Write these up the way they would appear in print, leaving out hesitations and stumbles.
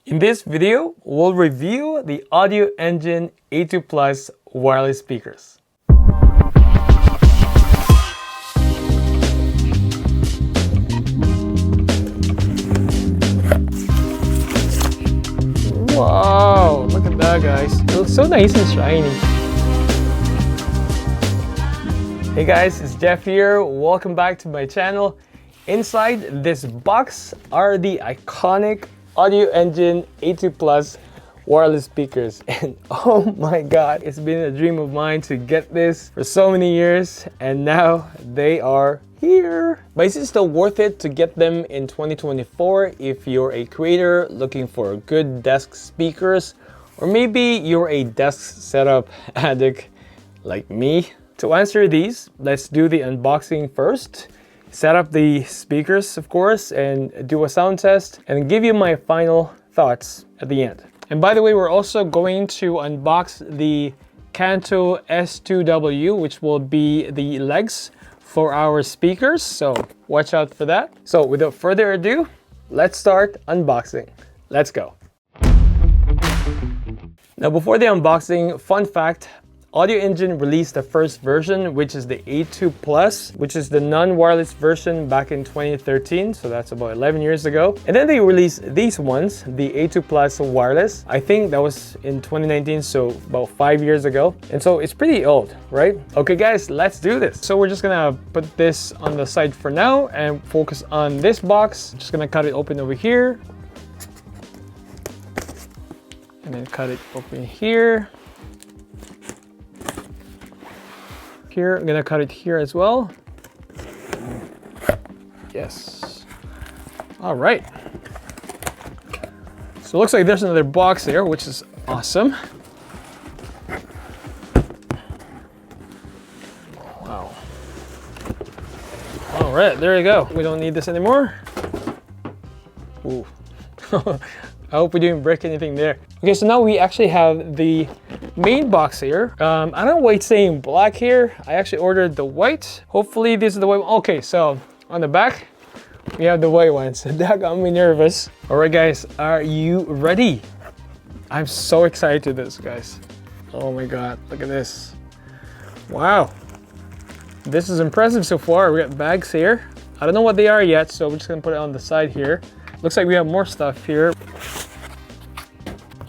In this video, we'll review the AudioEngine A2 Plus wireless speakers. Wow, look at that, guys. It looks so nice and shiny. Hey guys, it's Jeff here. Welcome back to my channel. Inside this box are the iconic AudioEngine A2 Plus wireless speakers, and oh my god, it's been a dream of mine to get this for so many years, and now they are here. But is it still worth it to get them in 2024 if you're a creator looking for good desk speakers, or maybe you're a desk setup addict like me? To answer these, let's do the unboxing first. Set up the speakers, of course, and do a sound test and give you my final thoughts at the end. And by the way, we're also going to unbox the Kanto S2W, which will be the legs for our speakers, so watch out for that. So without further ado, let's start unboxing. Let's go. Now before the unboxing, fun fact, AudioEngine released the first version, which is the A2 Plus, which is the non-wireless version back in 2013, so that's about 11 years ago. And then they released these ones, the A2 Plus wireless. I think that was in 2019, so about 5 years ago. And so it's pretty old, right? Okay guys, let's do this. So we're just gonna put this on the side for now and focus on this box. Just gonna cut it open over here. And then cut it open here. Here, I'm gonna cut it here as well. Yes. All right. So it looks like there's another box there, which is awesome. Wow. All right, there you go. We don't need this anymore. Ooh. I hope we didn't break anything there. Okay, so now we actually have the main box here. I don't know why it's saying black here. I actually ordered the white. Hopefully this is the white one. Okay, so on the back, we have the white ones. That got me nervous. All right, guys, are you ready? I'm so excited to this, guys. Oh my God, look at this. Wow. This is impressive so far. We got bags here. I don't know what they are yet, so we're just gonna put it on the side here. Looks like we have more stuff here.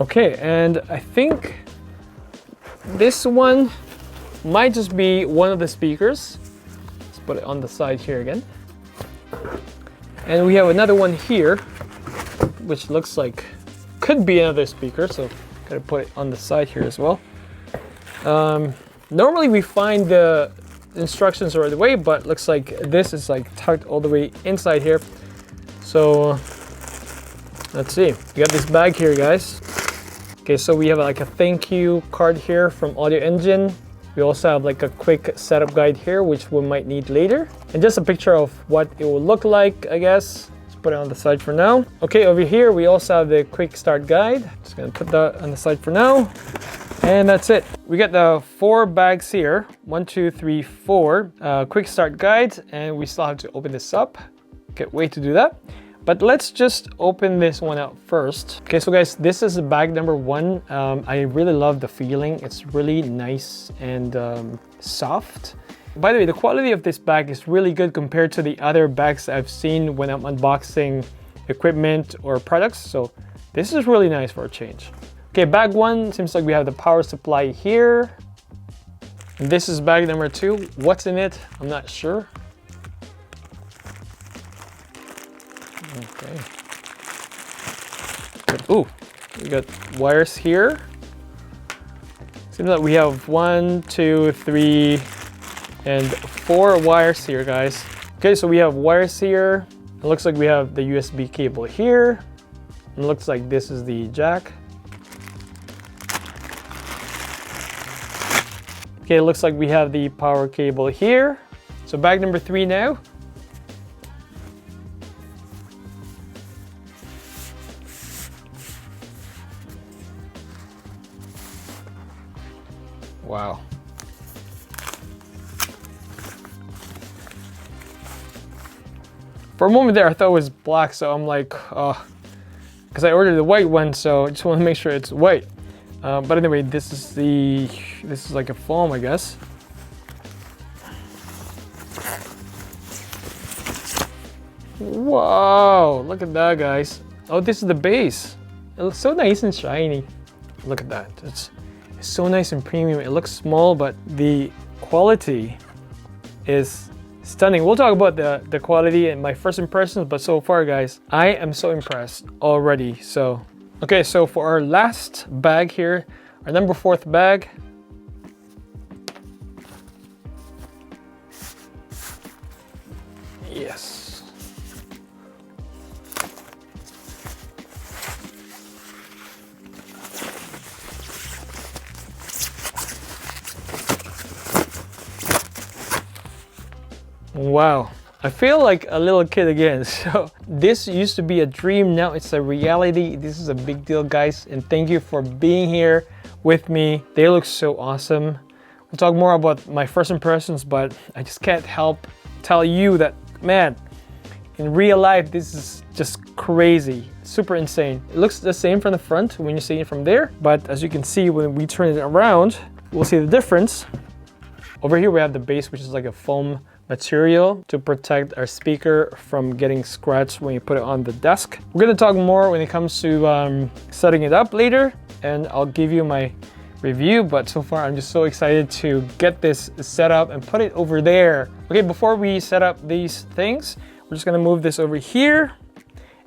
Okay, and I think this one might just be one of the speakers. Let's put it on the side here again. And we have another one here, which looks like could be another speaker, so gotta put it on the side here as well. Normally we find the instructions right away, but looks like this is like tucked all the way inside here. So let's see, we got this bag here, guys. Okay, so we have like a thank you card here from AudioEngine. We also have like a quick setup guide here, which we might need later. And just a picture of what it will look like, I guess. Let's put it on the side for now. Okay, over here, we also have the quick start guide. Just gonna put that on the side for now. And that's it. We got the 4 bags here. 1, 2, 3, 4. Quick start guide, and we still have to open this up. Can't wait to do that. But let's just open this one out first. Okay, so guys, this is bag number 1. I really love the feeling. It's really nice and soft. By the way, the quality of this bag is really good compared to the other bags I've seen when I'm unboxing equipment or products. So this is really nice for a change. Okay, bag 1, seems like we have the power supply here. And this is bag number 2. What's in it? I'm not sure. Okay. Ooh, we got wires here. Seems like we have 1, 2, 3, and 4 wires here, guys. Okay, so we have wires here. It looks like we have the USB cable here. It looks like this is the jack. Okay, it looks like we have the power cable here. So bag number 3 now. Wow. For a moment there, I thought it was black, so I'm like, oh, because I ordered the white one, so I just want to make sure it's white. But anyway, this is like a foam, I guess. Wow, look at that, guys. Oh, this is the base. It looks so nice and shiny. Look at that. It's so nice and premium. It looks small, but the quality is stunning. We'll talk about the quality and my first impressions, but so far, guys, I am so impressed already. So, okay, so for our last bag here, our number 4th bag. Yes. Wow, I feel like a little kid again. So this used to be a dream, now it's a reality. This is a big deal, guys, and thank you for being here with me. They look so awesome. We'll talk more about my first impressions, but I just can't help tell you that, man, in real life, this is just crazy, super insane. It looks the same from the front when you see it from there, but as you can see, when we turn it around, we'll see the difference. Over here, we have the base, which is like a foam material to protect our speaker from getting scratched when you put it on the desk. We're gonna talk more when it comes to setting it up later, and I'll give you my review, but so far I'm just so excited to get this set up and put it over there. Okay, before we set up these things, we're just gonna move this over here,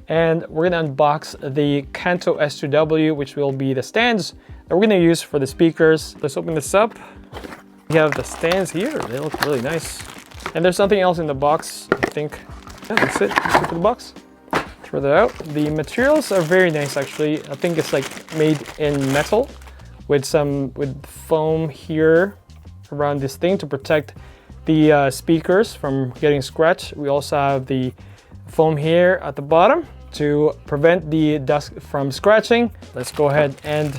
and we're gonna unbox the Kanto S2W, which will be the stands that we're gonna use for the speakers. Let's open this up. We have the stands here, they look really nice. And there's something else in the box, I think. Yeah, that's it. Let's look at the box. Throw that out. The materials are very nice, actually. I think it's like made in metal with foam here around this thing to protect the speakers from getting scratched. We also have the foam here at the bottom to prevent the dust from scratching. Let's go ahead and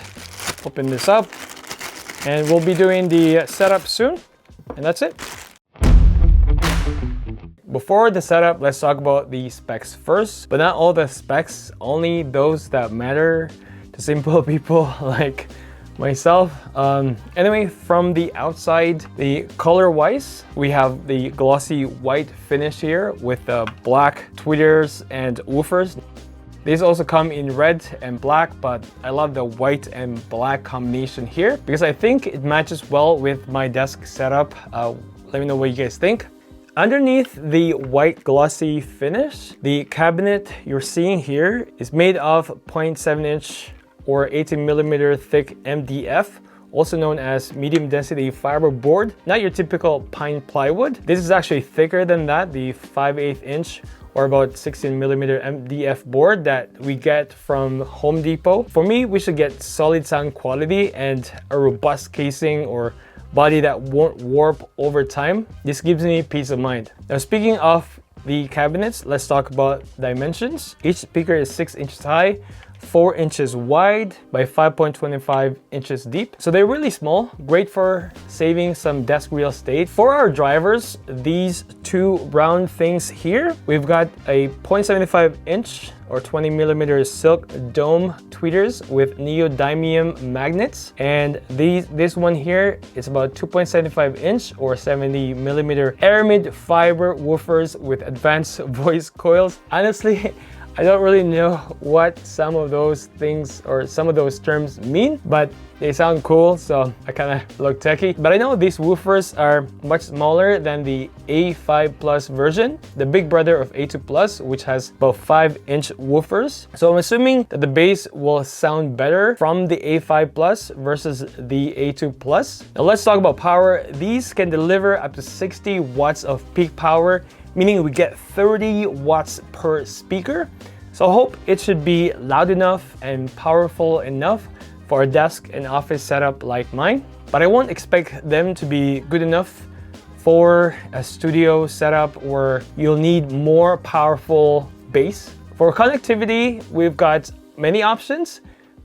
open this up, and we'll be doing the setup soon, and that's it. Before the setup, let's talk about the specs first, but not all the specs, only those that matter to simple people like myself. Anyway, from the outside, the color-wise, we have the glossy white finish here with the black tweeters and woofers. These also come in red and black, but I love the white and black combination here because I think it matches well with my desk setup. Let me know what you guys think. Underneath the white glossy finish, the cabinet you're seeing here is made of 0.7-inch or 18mm thick MDF, also known as medium density fiber board, not your typical pine plywood. This is actually thicker than that, the 5/8-inch or about 16mm MDF board that we get from Home Depot. For me, we should get solid sound quality and a robust casing or body that won't warp over time. This gives me peace of mind. Now, speaking of the cabinets, let's talk about dimensions. Each speaker is 6 inches high, 4 inches wide by 5.25 inches deep. So they're really small, great for saving some desk real estate. For our drivers, these two round things here, we've got a 0.75-inch or 20mm silk dome tweeters with neodymium magnets, and this one here is about 2.75-inch or 70mm aramid fiber woofers with advanced voice coils. Honestly, I don't really know what some of those things or some of those terms mean, but they sound cool, so I kind of look techie. But I know these woofers are much smaller than the A5 Plus version, the big brother of A2 Plus, which has about 5-inch woofers. So I'm assuming that the bass will sound better from the A5 Plus versus the A2 Plus. Now let's talk about power. These can deliver up to 60 watts of peak power, meaning we get 30 watts per speaker. So I hope it should be loud enough and powerful enough for a desk and office setup like mine. But I won't expect them to be good enough for a studio setup where you'll need more powerful bass. For connectivity, we've got many options.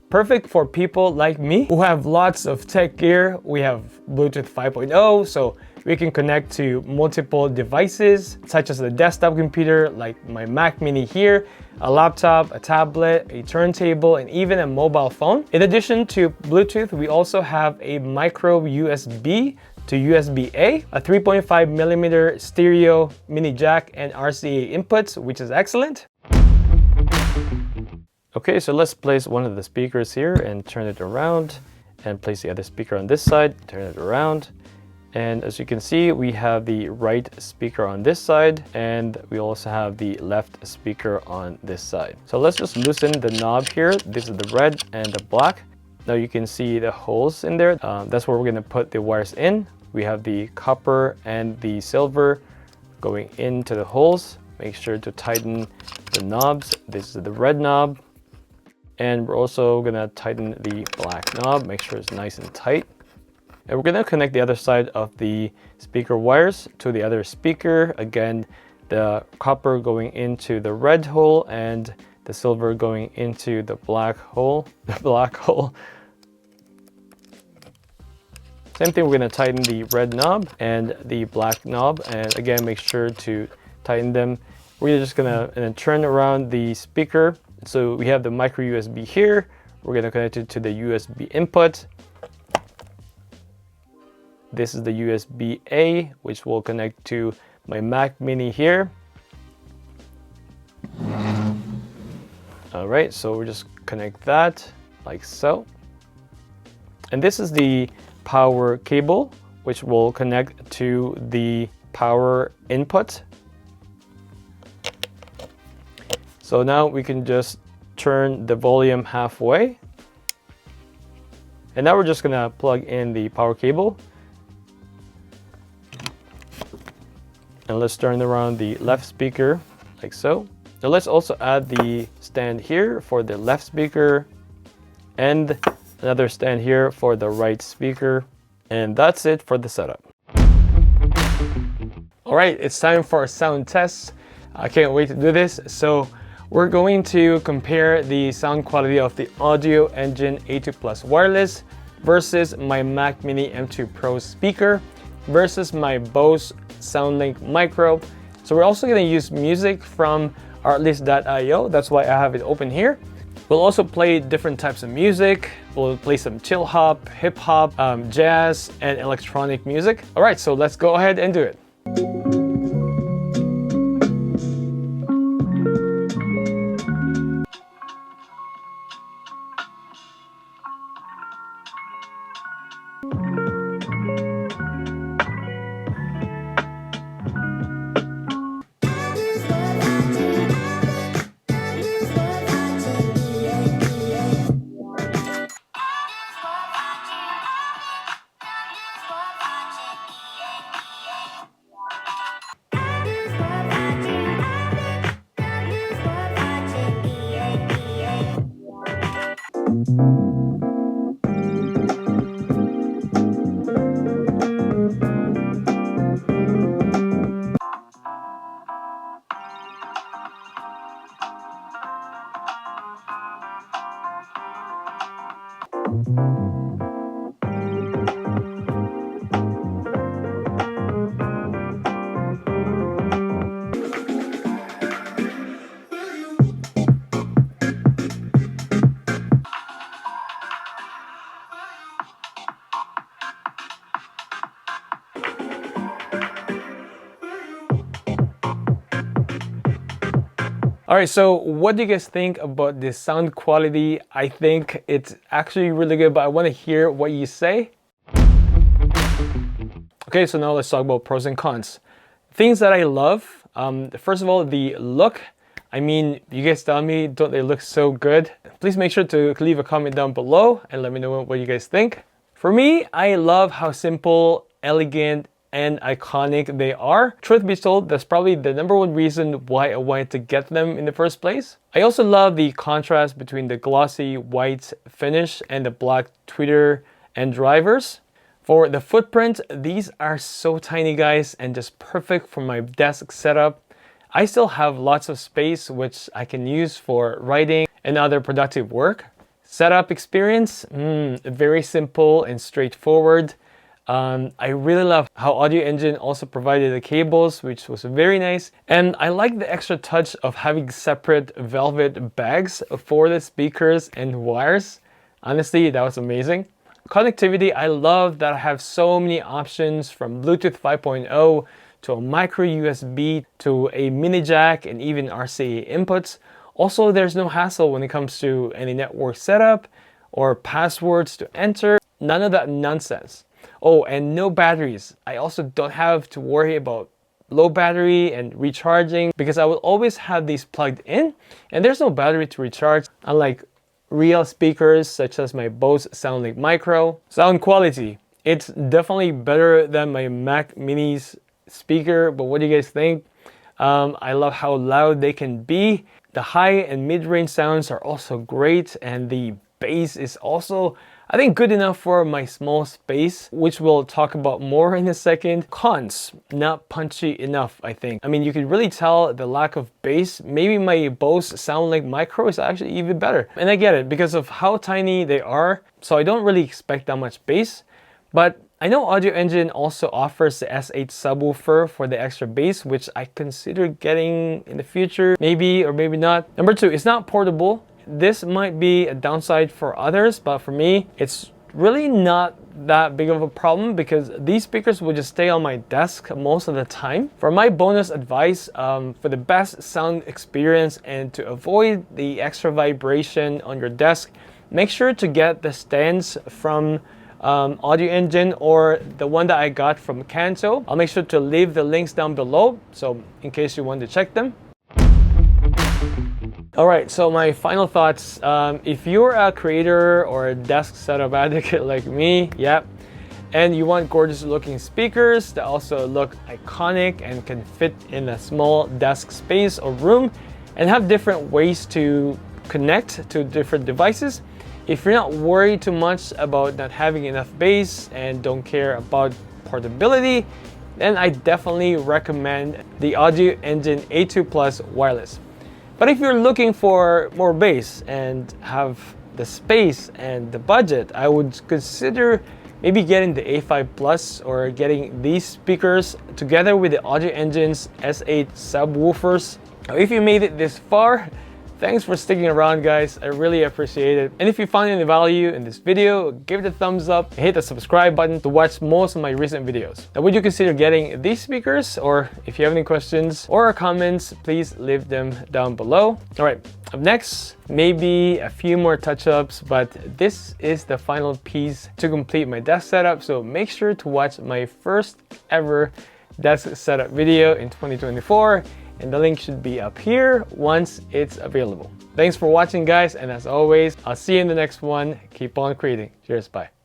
Perfect for people like me who have lots of tech gear. We have Bluetooth 5.0, so We can connect to multiple devices, such as a desktop computer like my Mac Mini here, a laptop, a tablet, a turntable, and even a mobile phone. In addition to Bluetooth, we also have a micro USB to USB-A, a 3.5mm stereo mini jack, and RCA inputs, which is excellent. Okay, so let's place one of the speakers here and turn it around, and place the other speaker on this side, turn it around. And as you can see, we have the right speaker on this side, and we also have the left speaker on this side. So let's just loosen the knob here. This is the red and the black. Now you can see the holes in there. That's where we're gonna put the wires in. We have the copper and the silver going into the holes. Make sure to tighten the knobs. This is the red knob. And we're also gonna tighten the black knob. Make sure it's nice and tight. And we're gonna connect the other side of the speaker wires to the other speaker. Again, the copper going into the red hole and the silver going into the black hole. Same thing, we're gonna tighten the red knob and the black knob. And again, make sure to tighten them. We're just gonna turn around the speaker. So we have the micro USB here. We're gonna connect it to the USB input. This is the USB-A, which will connect to my Mac Mini here. All right, so we'll just connect that like so. And this is the power cable, which will connect to the power input. So now we can just turn the volume halfway. And now we're just gonna plug in the power cable. And let's turn around the left speaker like so. Now let's also add the stand here for the left speaker and another stand here for the right speaker. And that's it for the setup. All right, it's time for a sound test. I can't wait to do this. So we're going to compare the sound quality of the AudioEngine A2 Plus wireless versus my Mac Mini M2 Pro speaker versus my Bose SoundLink Micro. So we're also going to use music from artlist.io. That's why I have it open here. We'll also play different types of music. We'll play some chill hop, hip hop, jazz, and electronic music. All right, so let's go ahead and do it. All right, so what do you guys think about the sound quality? I think it's actually really good, but I want to hear what you say. Okay, so now let's talk about pros and cons. Things that I love. First of all, the look. I mean, you guys tell me, don't they look so good? Please make sure to leave a comment down below and let me know what you guys think. For me, I love how simple, elegant, and iconic they are. Truth be told, that's probably the #1 reason why I wanted to get them in the first place. I also love the contrast between the glossy white finish and the black tweeter and drivers. For the footprint, these are so tiny, guys, and just perfect for my desk setup. I still have lots of space which I can use for writing and other productive work. Setup experience, very simple and straightforward. I really love how AudioEngine also provided the cables, which was very nice. And I like the extra touch of having separate velvet bags for the speakers and wires. Honestly, that was amazing. Connectivity, I love that I have so many options, from Bluetooth 5.0 to a micro USB to a mini jack and even RCA inputs. Also, there's no hassle when it comes to any network setup or passwords to enter. None of that nonsense. Oh, and no batteries. I also don't have to worry about low battery and recharging because I will always have these plugged in and there's no battery to recharge, unlike real speakers such as my Bose SoundLink Micro. Sound quality, it's definitely better than my Mac Mini's speaker, but what do you guys think? I love how loud they can be. The high and mid-range sounds are also great, and the bass is also, I think, good enough for my small space, which we'll talk about more in a second. Cons, not punchy enough, I think. I mean, you could really tell the lack of bass. Maybe my Bose SoundLink Micro is actually even better. And I get it because of how tiny they are, so I don't really expect that much bass. But I know AudioEngine also offers the S8 subwoofer for the extra bass, which I consider getting in the future, maybe or maybe not. Number two, it's not portable. This might be a downside for others, but for me, it's really not that big of a problem because these speakers will just stay on my desk most of the time. For my bonus advice, for the best sound experience and to avoid the extra vibration on your desk, make sure to get the stands from AudioEngine or the one that I got from Kanto. I'll make sure to leave the links down below, so in case you want to check them. Alright, so my final thoughts. If you're a creator or a desk setup advocate like me, and you want gorgeous looking speakers that also look iconic and can fit in a small desk space or room and have different ways to connect to different devices, if you're not worried too much about not having enough bass and don't care about portability, then I definitely recommend the AudioEngine A2 Plus wireless. But if you're looking for more bass and have the space and the budget, I would consider maybe getting the A5 Plus or getting these speakers together with the AudioEngine's S8 subwoofers. Now, if you made it this far, thanks for sticking around, guys. I really appreciate it. And if you found any value in this video, give it a thumbs up and hit the subscribe button to watch most of my recent videos. Now, would you consider getting these speakers? Or if you have any questions or comments, please leave them down below. All right, up next, maybe a few more touch-ups, but this is the final piece to complete my desk setup. So make sure to watch my first ever desk setup video in 2024. And the link should be up here once it's available. Thanks for watching, guys, and as always, I'll see you in the next one. Keep on creating. Cheers, bye.